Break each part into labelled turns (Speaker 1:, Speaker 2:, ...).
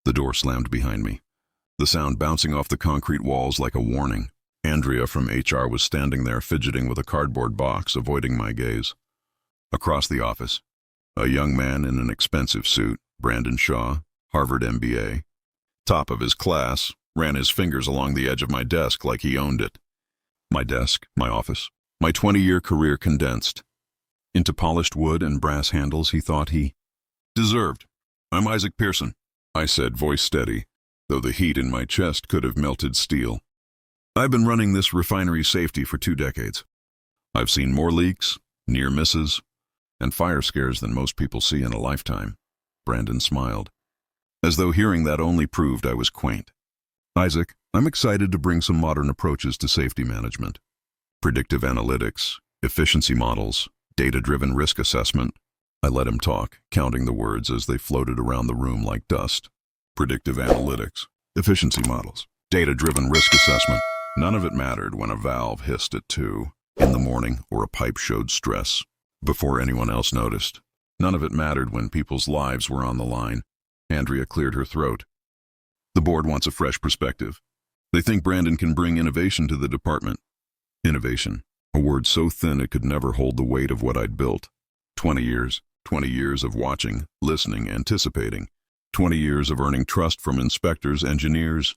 Speaker 1: The door slammed behind me, the sound bouncing off the concrete walls like a warning. Andrea from HR was standing there fidgeting with a cardboard box, avoiding my gaze. Across the office, a young man in an expensive suit, Brandon Shaw, Harvard MBA, top of his class, ran his fingers along the edge of my desk like he owned it. My desk, my office, my 20-year career condensed into polished wood and brass handles he thought he deserved. "I'm Isaac Pearson," I said, voice steady, though the heat in my chest could have melted steel. "I've been running this refinery safety for 2 decades. I've seen more leaks, near misses, and fire scares than most people see in a lifetime." Brandon smiled, as though hearing that only proved I was quaint. "Isaac, I'm excited to bring some modern approaches to safety management. Predictive analytics, efficiency models, data-driven risk assessment." I let him talk, counting the words as they floated around the room like dust. Predictive analytics, efficiency models, data-driven risk assessment. None of it mattered when a valve hissed at 2 in the morning or a pipe showed stress before anyone else noticed. None of it mattered when people's lives were on the line. Andrea cleared her throat. "The board wants a fresh perspective. They think Brandon can bring innovation to the department." Innovation, a word so thin it could never hold the weight of what I'd built. 20 years of watching, listening, anticipating. 20 years of earning trust from inspectors, engineers,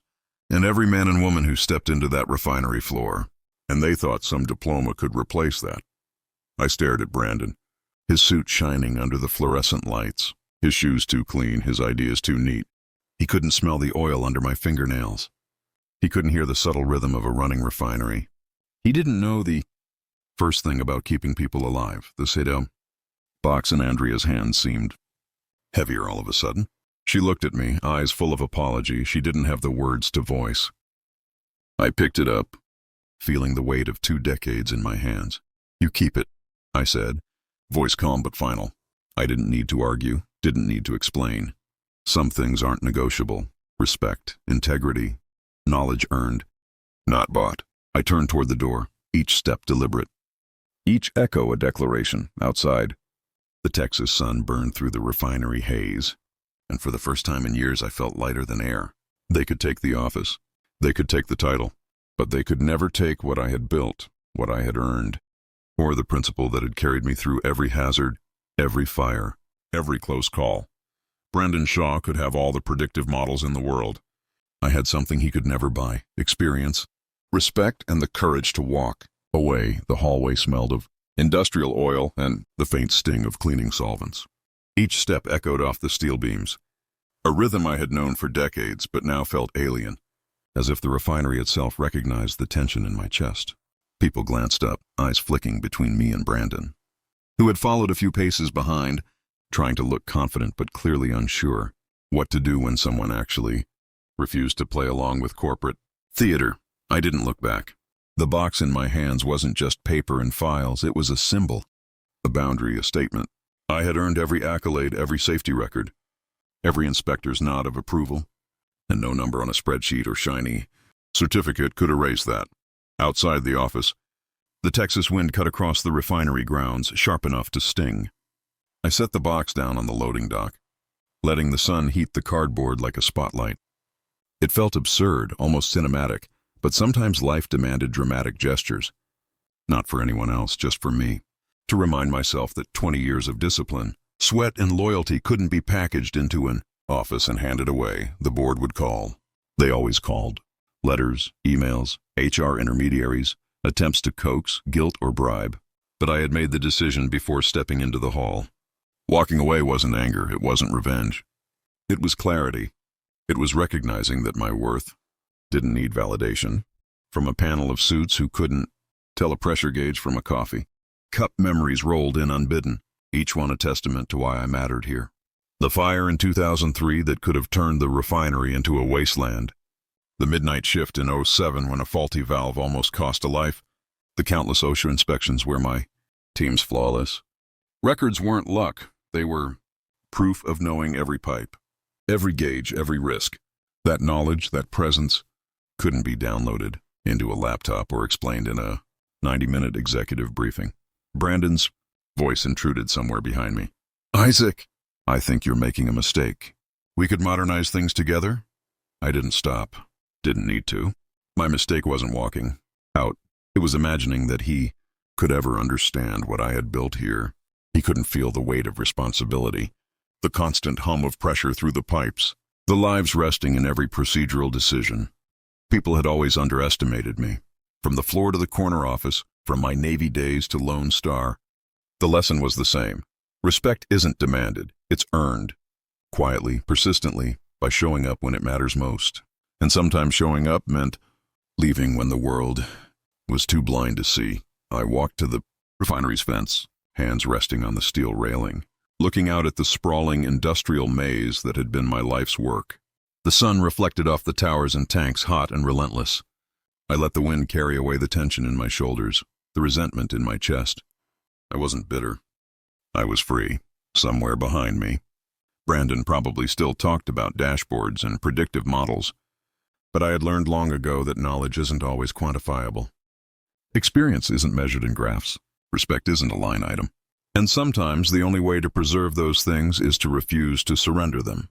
Speaker 1: and every man and woman who stepped into that refinery floor. And they thought some diploma could replace that. I stared at Brandon, his suit shining under the fluorescent lights, his shoes too clean, his ideas too neat. He couldn't smell the oil under my fingernails. He couldn't hear the subtle rhythm of a running refinery. He didn't know the first thing about keeping people alive, the Sedum. Box in Andrea's hand seemed heavier all of a sudden. She looked at me, eyes full of apology. She didn't have the words to voice. I picked it up, feeling the weight of 2 decades in my hands. "You keep it," I said, voice calm but final. I didn't need to argue, didn't need to explain. Some things aren't negotiable. Respect, integrity, knowledge earned, not bought. I turned toward the door, each step deliberate, each echo a declaration. Outside, the Texas sun burned through the refinery haze, and for the first time in years I felt lighter than air. They could take the office, they could take the title, but they could never take what I had built, what I had earned, or the principle that had carried me through every hazard, every fire, every close call. Brandon Shaw could have all the predictive models in the world. I had something he could never buy: experience, respect, and the courage to walk away. The hallway smelled of industrial oil and the faint sting of cleaning solvents. Each step echoed off the steel beams, a rhythm I had known for decades but now felt alien, as if the refinery itself recognized the tension in my chest. People glanced up, eyes flicking between me and Brandon, who had followed a few paces behind, trying to look confident but clearly unsure what to do when someone actually refused to play along with corporate theater. I didn't look back. The box in my hands wasn't just paper and files, it was a symbol, a boundary, a statement. I had earned every accolade, every safety record, every inspector's nod of approval, and no number on a spreadsheet or shiny certificate could erase that. Outside the office, the Texas wind cut across the refinery grounds, sharp enough to sting. I set the box down on the loading dock, letting the sun heat the cardboard like a spotlight. It felt absurd, almost cinematic, but sometimes life demanded dramatic gestures. Not for anyone else, just for me. To remind myself that 20 years of discipline, sweat, and loyalty couldn't be packaged into an office and handed away. The board would call. They always called. Letters, emails, HR intermediaries, attempts to coax, guilt, or bribe. But I had made the decision before stepping into the hall. Walking away wasn't anger, it wasn't revenge. It was clarity. It was recognizing that my worth didn't need validation from a panel of suits who couldn't tell a pressure gauge from a coffee. Cup memories rolled in unbidden, each one a testament to why I mattered here. The fire in 2003 that could have turned the refinery into a wasteland. The midnight shift in '07 when a faulty valve almost cost a life. The countless OSHA inspections where my team's flawless. Records weren't luck, they were proof of knowing every pipe, every gauge, every risk. That knowledge, that presence, couldn't be downloaded into a laptop or explained in a 90-minute executive briefing. Brandon's voice intruded somewhere behind me. "Isaac, I think you're making a mistake." We could modernize things together? I didn't stop. Didn't need to. My mistake wasn't walking out. It was imagining that he could ever understand what I had built here. He couldn't feel the weight of responsibility, the constant hum of pressure through the pipes, the lives resting in every procedural decision. People had always underestimated me. From the floor to the corner office, from my Navy days to Lone Star, the lesson was the same. Respect isn't demanded, it's earned. Quietly, persistently, by showing up when it matters most. And sometimes showing up meant leaving when the world was too blind to see. I walked to the refinery's fence, hands resting on the steel railing, looking out at the sprawling industrial maze that had been my life's work. The sun reflected off the towers and tanks, hot and relentless. I let the wind carry away the tension in my shoulders, the resentment in my chest. I wasn't bitter. I was free, somewhere behind me. Brandon probably still talked about dashboards and predictive models, but I had learned long ago that knowledge isn't always quantifiable. Experience isn't measured in graphs. Respect isn't a line item. And sometimes the only way to preserve those things is to refuse to surrender them.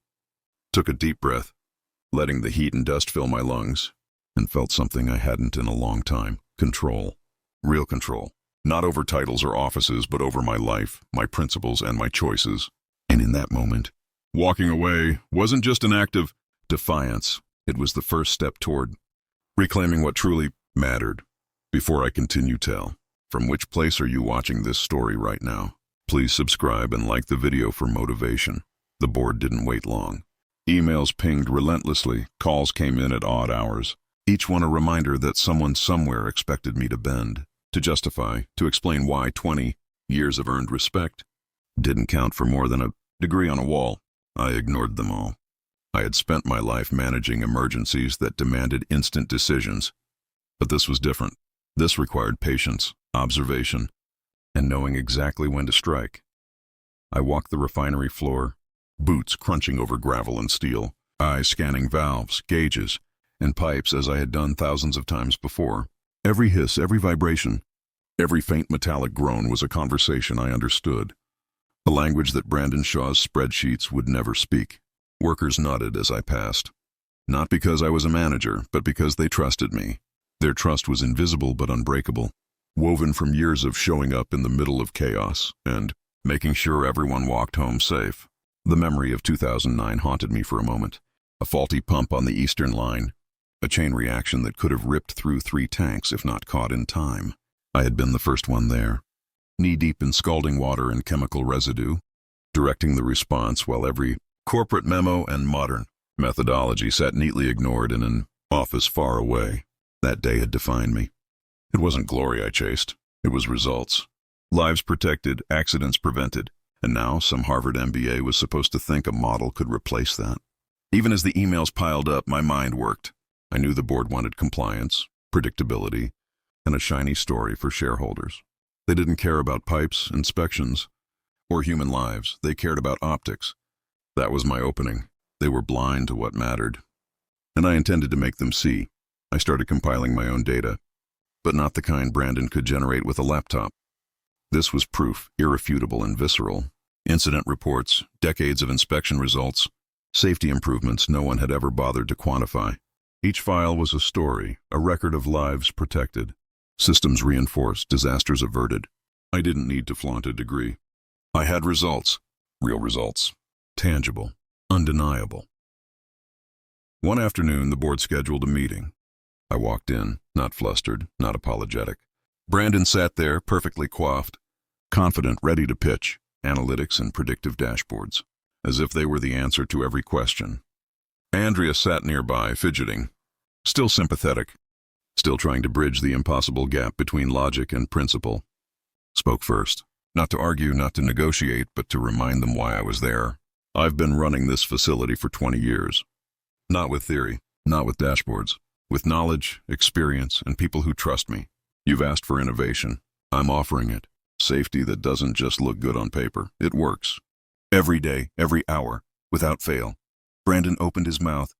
Speaker 1: Took a deep breath, letting the heat and dust fill my lungs, and felt something I hadn't in a long time. Control. Real control. Not over titles or offices, but over my life, my principles, and my choices. And in that moment, walking away wasn't just an act of defiance. It was the first step toward reclaiming what truly mattered. Before I continue, tell, from which place are you watching this story right now? Please subscribe and like the video for motivation. The board didn't wait long. Emails pinged relentlessly, calls came in at odd hours, each one a reminder that someone somewhere expected me to bend, to justify, to explain why 20 years of earned respect didn't count for more than a degree on a wall. I ignored them all. I had spent my life managing emergencies that demanded instant decisions. But this was different. This required patience, observation, and knowing exactly when to strike. I walked the refinery floor, boots crunching over gravel and steel, eyes scanning valves, gauges, and pipes as I had done thousands of times before. Every hiss, every vibration, every faint metallic groan was a conversation I understood. A language that Brandon Shaw's spreadsheets would never speak. Workers nodded as I passed. Not because I was a manager, but because they trusted me. Their trust was invisible but unbreakable, woven from years of showing up in the middle of chaos and making sure everyone walked home safe. The memory of 2009 haunted me for a moment. A faulty pump on the Eastern Line, a chain reaction that could have ripped through 3 tanks if not caught in time. I had been the first one there, knee-deep in scalding water and chemical residue, directing the response while every corporate memo and modern methodology sat neatly ignored in an office far away. That day had defined me. It wasn't glory I chased. It was results. Lives protected, accidents prevented. And now some Harvard MBA was supposed to think a model could replace that. Even as the emails piled up, my mind worked. I knew the board wanted compliance, predictability, and a shiny story for shareholders. They didn't care about pipes, inspections, or human lives. They cared about optics. That was my opening. They were blind to what mattered. And I intended to make them see. I started compiling my own data, but not the kind Brandon could generate with a laptop. This was proof, irrefutable and visceral. Incident reports, decades of inspection results, safety improvements no one had ever bothered to quantify. Each file was a story, a record of lives protected, systems reinforced, disasters averted. I didn't need to flaunt a degree. I had results, real results, tangible, undeniable. One afternoon, the board scheduled a meeting. I walked in, not flustered, not apologetic. Brandon sat there, perfectly coiffed, confident, ready to pitch analytics and predictive dashboards, as if they were the answer to every question. Andrea sat nearby, fidgeting, still sympathetic, still trying to bridge the impossible gap between logic and principle. Spoke first, not to argue, not to negotiate, but to remind them why I was there. I've been running this facility for 20 years. Not with theory, not with dashboards. With knowledge, experience, and people who trust me. You've asked for innovation. I'm offering it. Safety that doesn't just look good on paper. It works. Every day, every hour, without fail. Brandon opened his mouth,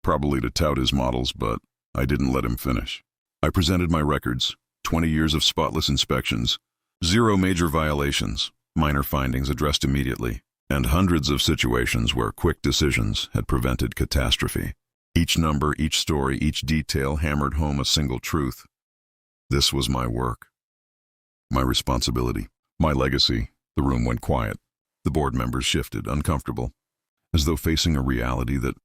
Speaker 1: probably to tout his models, but I didn't let him finish. I presented my records, 20 years of spotless inspections, 0 major violations, minor findings addressed immediately, and hundreds of situations where quick decisions had prevented catastrophe. Each number, each story, each detail hammered home a single truth. This was my work, my responsibility, my legacy. The room went quiet. The board members shifted, uncomfortable, as though facing a reality that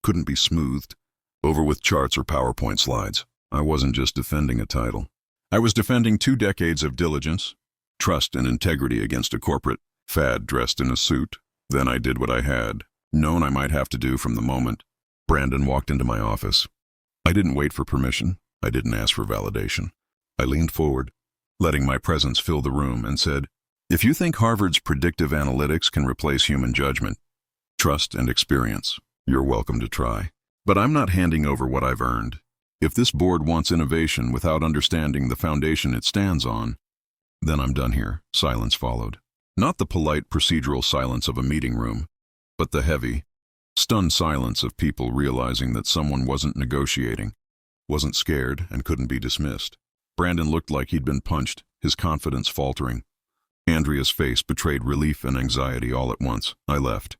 Speaker 1: couldn't be smoothed over with charts or PowerPoint slides. I wasn't just defending a title. I was defending 2 decades of diligence, trust, and integrity against a corporate fad dressed in a suit. Then I did what I had known I might have to do from the moment Brandon walked into my office. I didn't wait for permission. I didn't ask for validation. I leaned forward, letting my presence fill the room, and said, "If you think Harvard's predictive analytics can replace human judgment, trust, and experience, you're welcome to try. But I'm not handing over what I've earned. If this board wants innovation without understanding the foundation it stands on, then I'm done here." Silence followed. Not the polite procedural silence of a meeting room, but the heavy, stunned silence of people realizing that someone wasn't negotiating, wasn't scared, and couldn't be dismissed. Brandon looked like he'd been punched, his confidence faltering. Andrea's face betrayed relief and anxiety all at once. I left.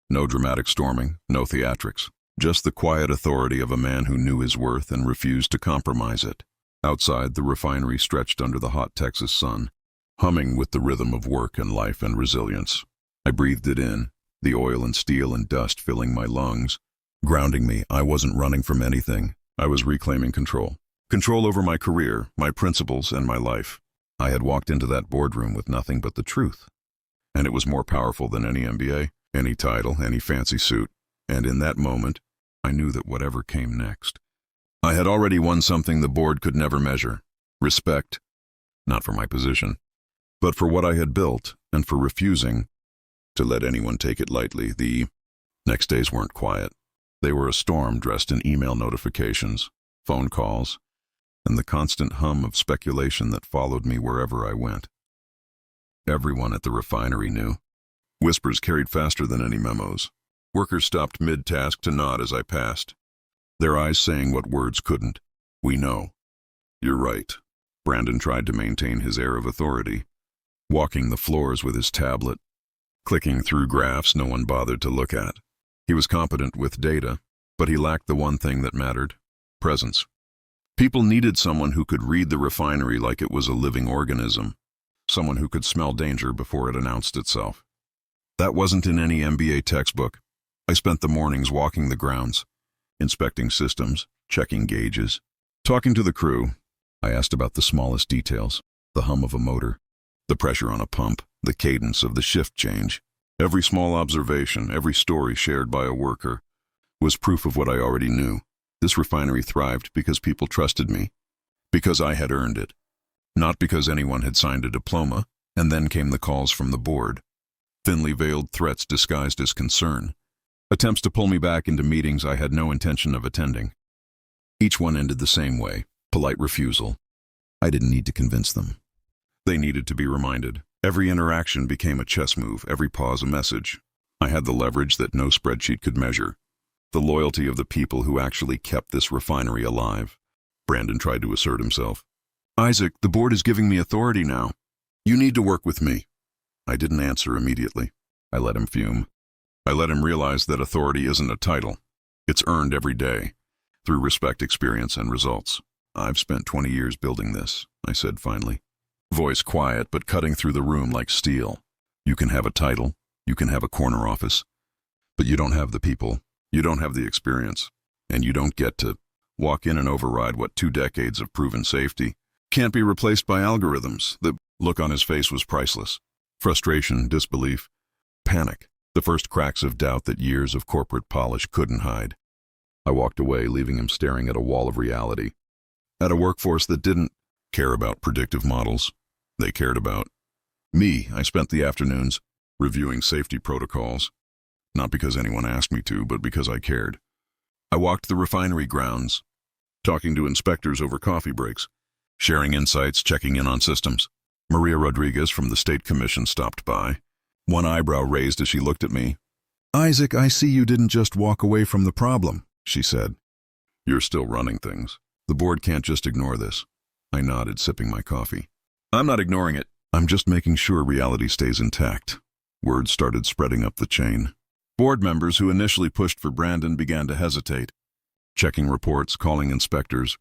Speaker 1: No dramatic storming, no theatrics. Just the quiet authority of a man who knew his worth and refused to compromise it. Outside, the refinery stretched under the hot Texas sun, humming with the rhythm of work and life and resilience. I breathed it in, the oil and steel and dust filling my lungs, grounding me. I wasn't running from anything. I was reclaiming control. Control over my career, my principles, and my life. I had walked into that boardroom with nothing but the truth, and it was more powerful than any MBA, any title, any fancy suit. And in that moment, I knew that whatever came next, I had already won something the board could never measure. Respect, not for my position, but for what I had built, and for refusing to let anyone take it lightly. The next days weren't quiet. They were a storm dressed in email notifications, phone calls, and the constant hum of speculation that followed me wherever I went. Everyone at the refinery knew. Whispers carried faster than any memos. Workers stopped mid-task to nod as I passed, their eyes saying what words couldn't. "We know." "You're right." Brandon tried to maintain his air of authority, walking the floors with his tablet, clicking through graphs no one bothered to look at. He was competent with data, but he lacked the one thing that mattered: presence. People needed someone who could read the refinery like it was a living organism, someone who could smell danger before it announced itself. That wasn't in any MBA textbook. I spent the mornings walking the grounds, inspecting systems, checking gauges, talking to the crew. I asked about the smallest details, the hum of a motor, the pressure on a pump, the cadence of the shift change. Every small observation, every story shared by a worker, was proof of what I already knew. This refinery thrived because people trusted me, because I had earned it, not because anyone had signed a diploma. And then came the calls from the board, thinly veiled threats disguised as concern, attempts to pull me back into meetings I had no intention of attending. Each one ended the same way: polite refusal. I didn't need to convince them. They needed to be reminded. Every interaction became a chess move, every pause a message. I had the leverage that no spreadsheet could measure, the loyalty of the people who actually kept this refinery alive. Brandon tried to assert himself. "Isaac, the board is giving me authority now. You need to work with me." I didn't answer immediately. I let him fume. I let him realize that authority isn't a title. It's earned every day, through respect, experience, and results. "I've spent 20 years building this," I said finally. Voice quiet, but cutting through the room like steel. "You can have a title, you can have a corner office, but you don't have the people, you don't have the experience, and you don't get to walk in and override what 2 decades of proven safety can't be replaced by algorithms." The look on his face was priceless. Frustration, disbelief, panic, the first cracks of doubt that years of corporate polish couldn't hide. I walked away, leaving him staring at a wall of reality, at a workforce that didn't care about predictive models. They cared about me. I spent the afternoons reviewing safety protocols, not because anyone asked me to, but because I cared. I walked the refinery grounds, talking to inspectors over coffee breaks, sharing insights, checking in on systems. Maria Rodriguez from the State Commission stopped by, one eyebrow raised as she looked at me. "Isaac, I see you didn't just walk away from the problem," she said. "You're still running things. The board can't just ignore this." I nodded, sipping my coffee. "I'm not ignoring it. I'm just making sure reality stays intact." Word started spreading up the chain. Board members who initially pushed for Brandon began to hesitate, checking reports, calling inspectors,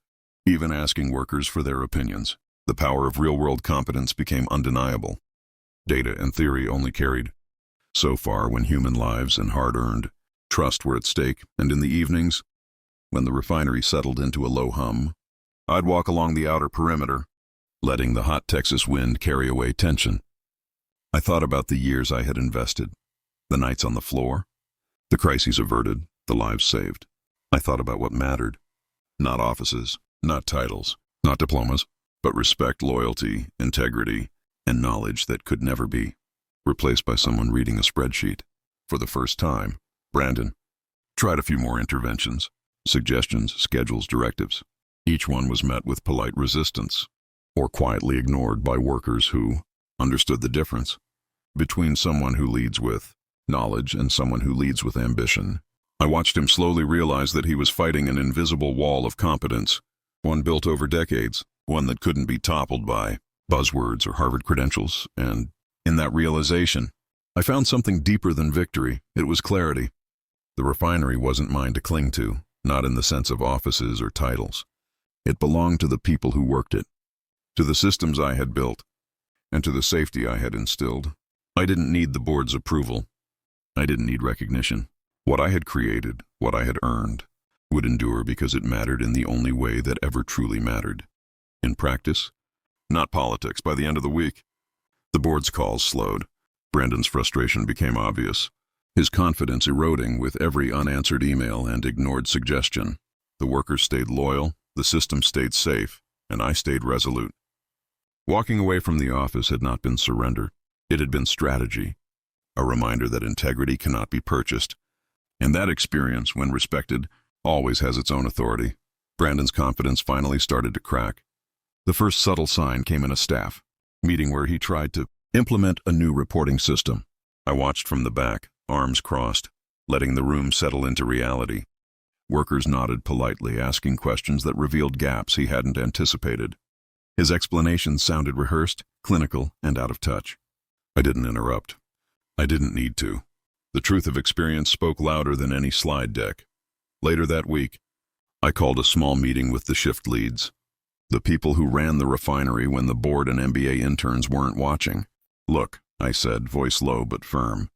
Speaker 1: even asking workers for their opinions. The power of real-world competence became undeniable. Data and theory only carried so far when human lives and hard-earned trust were at stake, and in the evenings, when the refinery settled into a low hum, I'd walk along the outer perimeter, letting the hot Texas wind carry away tension. I thought about the years I had invested, the nights on the floor, the crises averted, the lives saved. I thought about what mattered. Not offices, not titles, not diplomas, but respect, loyalty, integrity, and knowledge that could never be replaced by someone reading a spreadsheet. For the first time, Brandon tried a few more interventions, suggestions, schedules, directives. Each one was met with polite resistance, or quietly ignored by workers who understood the difference between someone who leads with knowledge and someone who leads with ambition. I watched him slowly realize that he was fighting an invisible wall of competence, one built over decades, one that couldn't be toppled by buzzwords or Harvard credentials, and in that realization, I found something deeper than victory. It was clarity. The refinery wasn't mine to cling to, not in the sense of offices or titles. It belonged to the people who worked it, to the systems I had built, and to the safety I had instilled. I didn't need the board's approval. I didn't need recognition. What I had created, what I had earned, would endure because it mattered in the only way that ever truly mattered. In practice, not politics. By the end of the week, the board's calls slowed. Brandon's frustration became obvious, his confidence eroding with every unanswered email and ignored suggestion. The workers stayed loyal, the system stayed safe, and I stayed resolute. Walking away from the office had not been surrender. It had been strategy, a reminder that integrity cannot be purchased, and that experience, when respected, always has its own authority. Brandon's confidence finally started to crack. The first subtle sign came in a staff meeting where he tried to implement a new reporting system. I watched from the back, arms crossed, letting the room settle into reality. Workers nodded politely, asking questions that revealed gaps he hadn't anticipated. His explanations sounded rehearsed, clinical, and out of touch. I didn't interrupt. I didn't need to. The truth of experience spoke louder than any slide deck. Later that week, I called a small meeting with the shift leads, the people who ran the refinery when the board and MBA interns weren't watching. Look, I said, voice low but firm.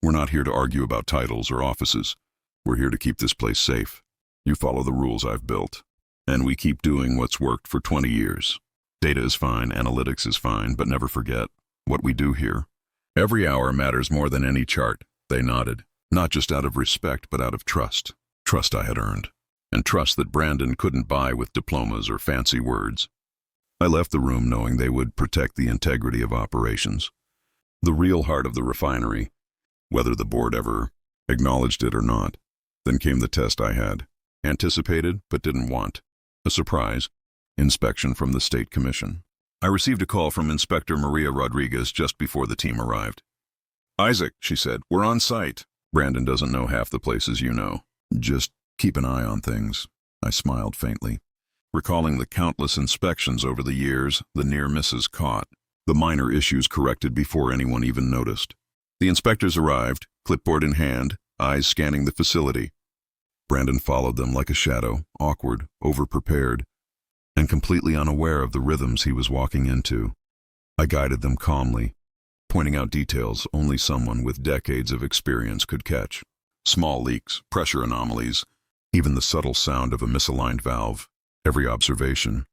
Speaker 1: We're not here to argue about titles or offices. We're here to keep this place safe. You follow the rules I've built, and we keep doing what's worked for 20 years. Data is fine, analytics is fine, but never forget what we do here. Every hour matters more than any chart. They nodded, not just out of respect, but out of trust. Trust I had earned, and trust that Brandon couldn't buy with diplomas or fancy words. I left the room knowing they would protect the integrity of operations, the real heart of the refinery, whether the board ever acknowledged it or not. Then came the test I had anticipated but didn't want. A surprise inspection from the State Commission. I received a call from Inspector Maria Rodriguez just before the team arrived. "Isaac," she said, "we're on site." "Brandon doesn't know half the places you know. Just keep an eye on things." I smiled faintly, recalling the countless inspections over the years, the near misses caught, the minor issues corrected before anyone even noticed. The inspectors arrived, clipboard in hand, eyes scanning the facility. Brandon followed them like a shadow, awkward, overprepared, and completely unaware of the rhythms he was walking into. I guided them calmly, pointing out details only someone with decades of experience could catch. Small leaks, pressure anomalies, even the subtle sound of a misaligned valve. Every observation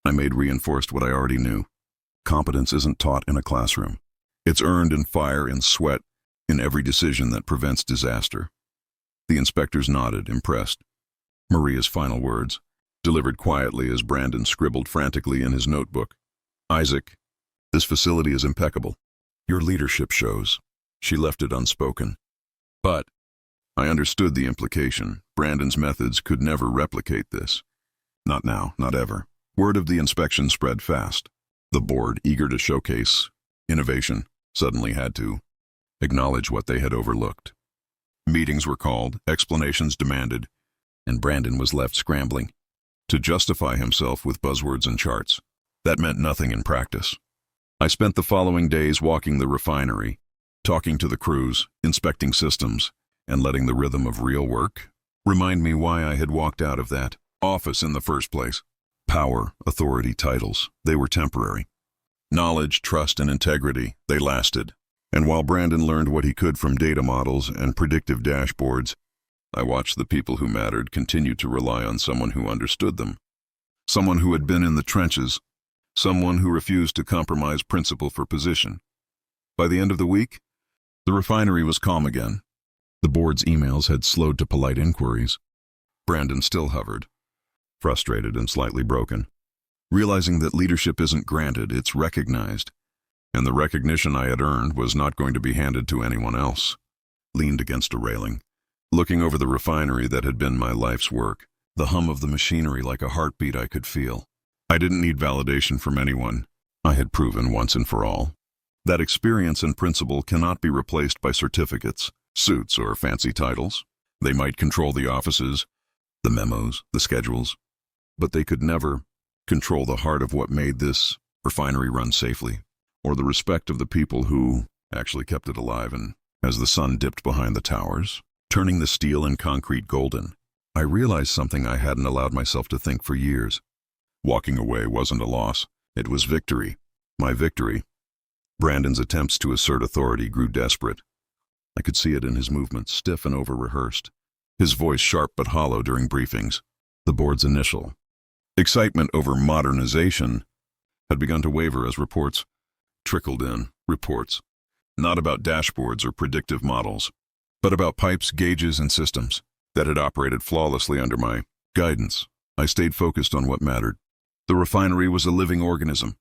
Speaker 1: I made reinforced what I already knew. Competence isn't taught in a classroom. It's earned in fire, in sweat, in every decision that prevents disaster. The inspectors nodded, impressed. Maria's final words, delivered quietly as Brandon scribbled frantically in his notebook. "Isaac, this facility is impeccable. Your leadership shows." She left it unspoken. But I understood the implication. Brandon's methods could never replicate this. Not now, not ever. Word of the inspection spread fast. The board, eager to showcase innovation, suddenly had to acknowledge what they had overlooked. Meetings were called, explanations demanded, and Brandon was left scrambling to justify himself with buzzwords and charts. That meant nothing in practice. I spent the following days walking the refinery, Talking to the crews, inspecting systems, and letting the rhythm of real work remind me why I had walked out of that office in the first place. Power, authority, titles, they were temporary. Knowledge, trust, and integrity, they lasted. And while Brandon learned what he could from data models and predictive dashboards, I watched the people who mattered continue to rely on someone who understood them. Someone who had been in the trenches. Someone who refused to compromise principle for position. By the end of the week, the refinery was calm again. The board's emails had slowed to polite inquiries. Brandon still hovered, frustrated and slightly broken, realizing that leadership isn't granted, it's recognized, and the recognition I had earned was not going to be handed to anyone else. Leaned against a railing, looking over the refinery that had been my life's work, the hum of the machinery like a heartbeat I could feel. I didn't need validation from anyone. I had proven once and for all that experience and principle cannot be replaced by certificates, suits, or fancy titles. They might control the offices, the memos, the schedules, but they could never control the heart of what made this refinery run safely, or the respect of the people who actually kept it alive. And as the sun dipped behind the towers, turning the steel and concrete golden, I realized something I hadn't allowed myself to think for years. Walking away wasn't a loss. It was victory. My victory. Brandon's attempts to assert authority grew desperate. I could see it in his movements, stiff and over-rehearsed. His voice sharp but hollow during briefings. The board's initial excitement over modernization had begun to waver as reports trickled in. Reports, not about dashboards or predictive models, but about pipes, gauges, and systems that had operated flawlessly under my guidance. I stayed focused on what mattered. The refinery was a living organism,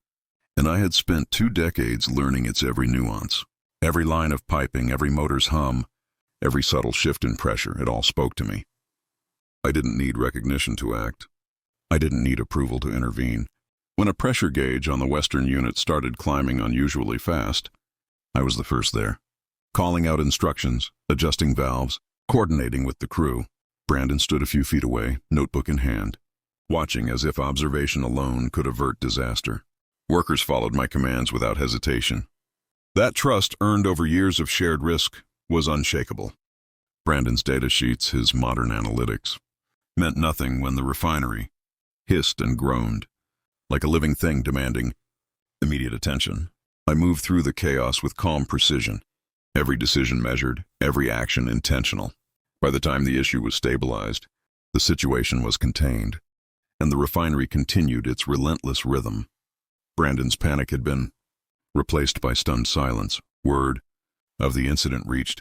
Speaker 1: and I had spent 2 decades learning its every nuance. Every line of piping, every motor's hum, every subtle shift in pressure, it all spoke to me. I didn't need recognition to act. I didn't need approval to intervene. When a pressure gauge on the western unit started climbing unusually fast, I was the first there, calling out instructions, adjusting valves, coordinating with the crew. Brandon stood a few feet away, notebook in hand, watching as if observation alone could avert disaster. Workers followed my commands without hesitation. That trust, earned over years of shared risk, was unshakable. Brandon's data sheets, his modern analytics, meant nothing when the refinery hissed and groaned, like a living thing demanding immediate attention. I moved through the chaos with calm precision, every decision measured, every action intentional. By the time the issue was stabilized, the situation was contained, and the refinery continued its relentless rhythm. Brandon's panic had been replaced by stunned silence. Word of the incident reached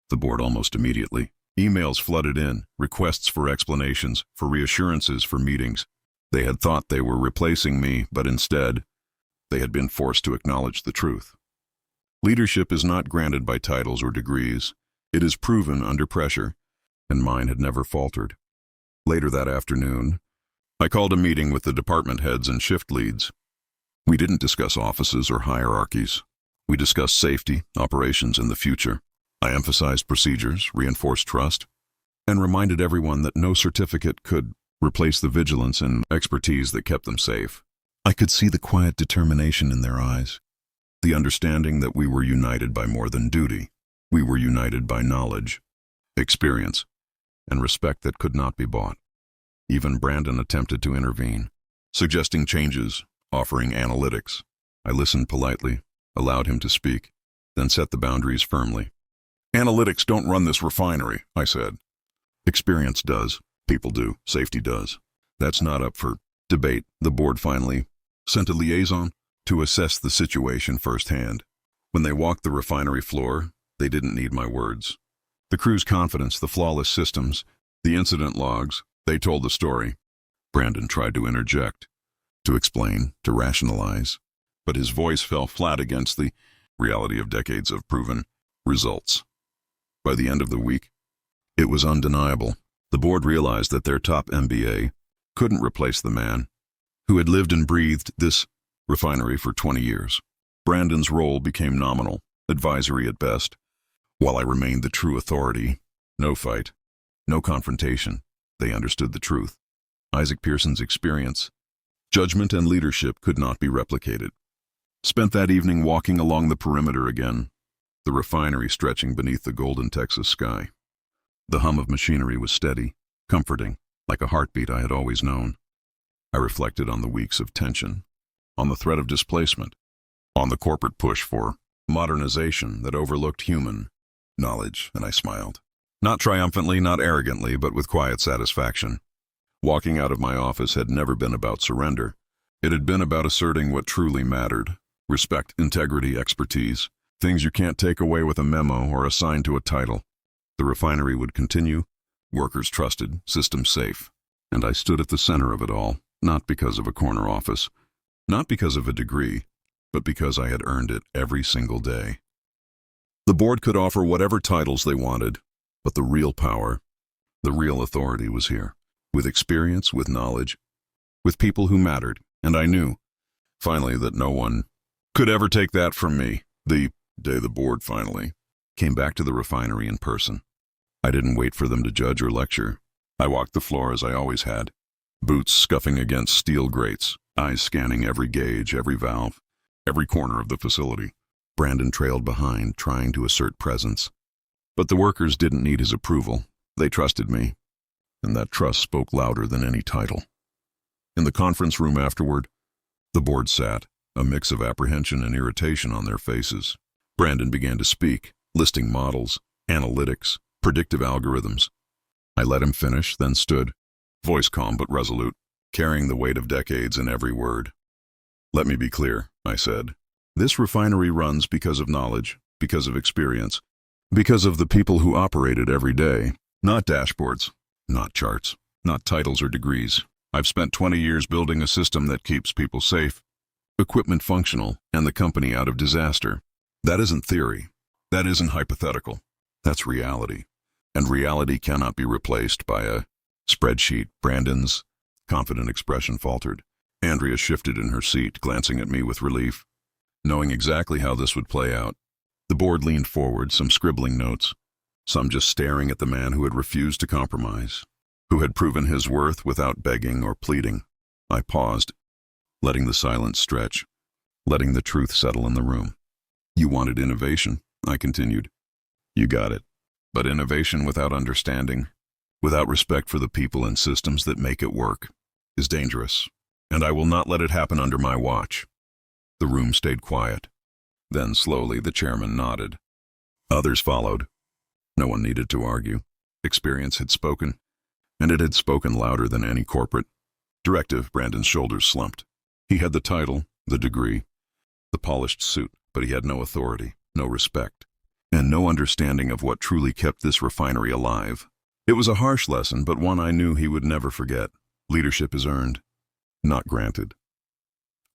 Speaker 1: the board almost immediately. Emails flooded in, requests for explanations, for reassurances, for meetings. They had thought they were replacing me, but instead, they had been forced to acknowledge the truth. Leadership is not granted by titles or degrees. It is proven under pressure, and mine had never faltered. Later that afternoon, I called a meeting with the department heads and shift leads. We didn't discuss offices or hierarchies. We discussed safety, operations, and the future. I emphasized procedures, reinforced trust, and reminded everyone that no certificate could replace the vigilance and expertise that kept them safe. I could see the quiet determination in their eyes, the understanding that we were united by more than duty. We were united by knowledge, experience, and respect that could not be bought. Even Brandon attempted to intervene, suggesting changes, offering analytics. I listened politely, allowed him to speak, then set the boundaries firmly. Analytics don't run this refinery, I said. Experience does. People do. Safety does. That's not up for debate. The board finally sent a liaison to assess the situation firsthand. When they walked the refinery floor, they didn't need my words. The crew's confidence, the flawless systems, the incident logs, they told the story. Brandon tried to interject, to explain, to rationalize, but his voice fell flat against the reality of decades of proven results. By the end of the week, it was undeniable. The board realized that their top MBA couldn't replace the man who had lived and breathed this refinery for 20 years. Brandon's role became nominal, advisory at best, while I remained the true authority. No fight, no confrontation. They understood the truth. Isaac Pearson's experience, judgment, and leadership could not be replicated. Spent that evening walking along the perimeter again, the refinery stretching beneath the golden Texas sky. The hum of machinery was steady, comforting, like a heartbeat I had always known. I reflected on the weeks of tension, on the threat of displacement, on the corporate push for modernization that overlooked human knowledge, and I smiled. Not triumphantly, not arrogantly, but with quiet satisfaction. Walking out of my office had never been about surrender. It had been about asserting what truly mattered: respect, integrity, expertise, things you can't take away with a memo or assign to a title. The refinery would continue, workers trusted, systems safe, and I stood at the center of it all, not because of a corner office, not because of a degree, but because I had earned it every single day. The board could offer whatever titles they wanted, but the real power, the real authority was here, with experience, with knowledge, with people who mattered, and I knew, finally, that no one could ever take that from me. The day the board finally came back to the refinery in person. I didn't wait for them to judge or lecture. I walked the floor as I always had, boots scuffing against steel grates, eyes scanning every gauge, every valve, every corner of the facility. Brandon trailed behind, trying to assert presence. But the workers didn't need his approval. They trusted me, and that trust spoke louder than any title. In the conference room afterward, the board sat, a mix of apprehension and irritation on their faces. Brandon began to speak, listing models, analytics, predictive algorithms. I let him finish, then stood, voice calm but resolute, carrying the weight of decades in every word. "Let me be clear," I said. "This refinery runs because of knowledge, because of experience, because of the people who operate it every day. Not dashboards, not charts, not titles or degrees. I've spent 20 years building a system that keeps people safe, equipment functional, and the company out of disaster. That isn't theory. That isn't hypothetical. That's reality. And reality cannot be replaced by a spreadsheet." Brandon's confident expression faltered. Andrea shifted in her seat, glancing at me with relief, knowing exactly how this would play out. The board leaned forward, some scribbling notes, some just staring at the man who had refused to compromise, who had proven his worth without begging or pleading. I paused, letting the silence stretch, letting the truth settle in the room. "You wanted innovation," I continued. "You got it. But innovation without understanding, without respect for the people and systems that make it work, is dangerous, and I will not let it happen under my watch." The room stayed quiet. Then slowly the chairman nodded. Others followed. No one needed to argue. Experience had spoken, and it had spoken louder than any corporate directive. Brandon's shoulders slumped. He had the title, the degree, the polished suit, but he had no authority, no respect, and no understanding of what truly kept this refinery alive. It was a harsh lesson, but one I knew he would never forget. Leadership is earned, not granted.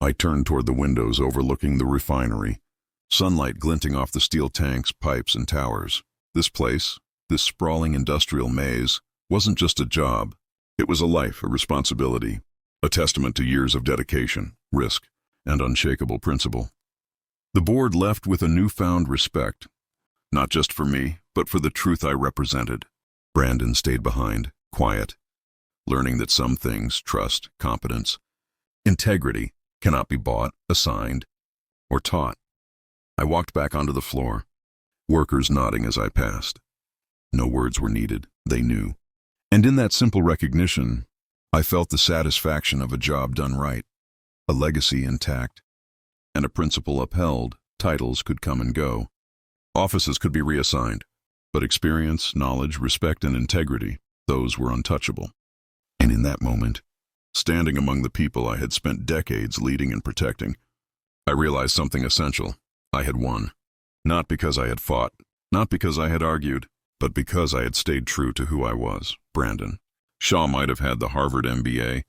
Speaker 1: I turned toward the windows overlooking the refinery, sunlight glinting off the steel tanks, pipes, and towers. This place, this sprawling industrial maze, wasn't just a job. It was a life, a responsibility, a testament to years of dedication, risk, and unshakable principle. The board left with a newfound respect, not just for me, but for the truth I represented. Brandon stayed behind, quiet, learning that some things, trust, competence, integrity, cannot be bought, assigned, or taught. I walked back onto the floor, workers nodding as I passed. No words were needed, they knew. And in that simple recognition, I felt the satisfaction of a job done right, a legacy intact, and a principle upheld. Titles could come and go. Offices could be reassigned, but experience, knowledge, respect, and integrity, those were untouchable. And in that moment, standing among the people I had spent decades leading and protecting, I realized something essential. I had won. Not because I had fought, not because I had argued, but because I had stayed true to who I was, Brandon. Shaw might have had the Harvard MBA,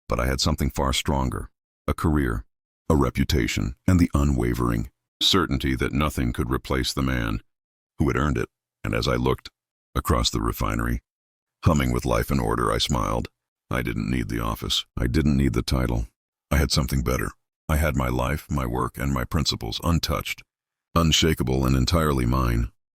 Speaker 1: but I had something far stronger: a career, a reputation, and the unwavering certainty that nothing could replace the man who had earned it. And as I looked across the refinery, humming with life and order, I smiled. I didn't need the office. I didn't need the title. I had something better. I had my life, my work, and my principles untouched, unshakable, and entirely mine.